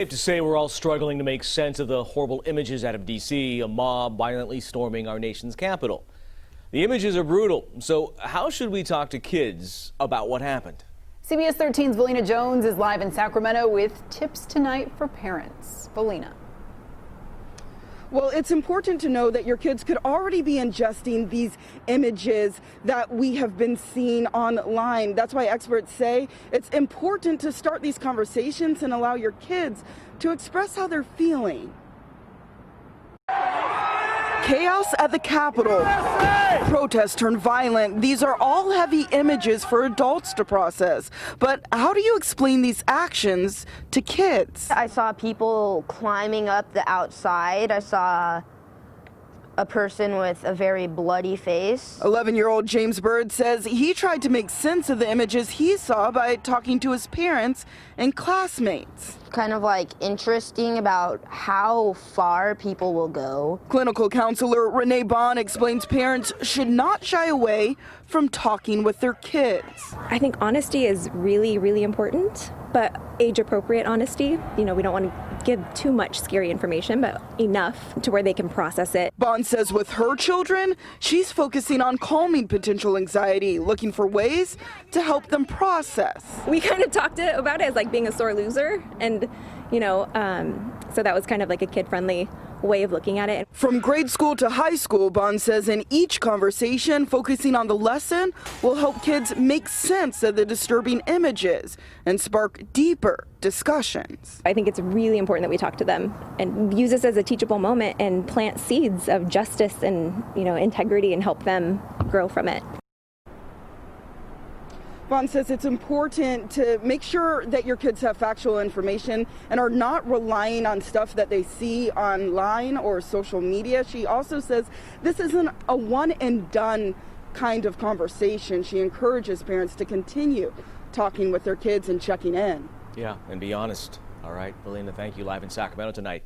Safe to say we're all struggling to make sense of the horrible images out of D.C., a mob violently storming our nation's capital. The images are brutal, so how should we talk to kids about what happened? CBS 13's Valina Jones is live in Sacramento with tips tonight for parents. Valina. Well, it's important to know that your kids could already be ingesting these images that we have been seeing online. That's why experts say it's important to start these conversations and allow your kids to express how they're feeling. Chaos at the Capitol. Protests turned violent. These are all heavy images for adults to process. But how do you explain these actions to kids? I saw people climbing up the outside. I saw a person with a very bloody face. 11-year-old James Bird says he tried to make sense of the images he saw by talking to his parents and classmates. Kind of like interesting about how far people will go. Clinical counselor Renee Bond explains parents should not shy away from talking with their kids. I think honesty is really, really important, but age-appropriate honesty. You know, we don't want to give too much scary information, but enough to where they can process it. Bond says with her children, she's focusing on calming potential anxiety, looking for ways to help them process. We kind of talked about it as like being a sore loser, and so that was kind of like a kid-friendly way of looking at it. From grade school to high school, Bond says in each conversation, focusing on the lesson will help kids make sense of the disturbing images and spark deeper discussions. I think it's really important that we talk to them and use this as a teachable moment and plant seeds of justice and, integrity and help them grow from it. Bond says it's important to make sure that your kids have factual information and are not relying on stuff that they see online or social media. She also says this isn't a one and done kind of conversation. She encourages parents to continue talking with their kids and checking in. Yeah, and be honest. All right, Valina, thank you. Live in Sacramento tonight.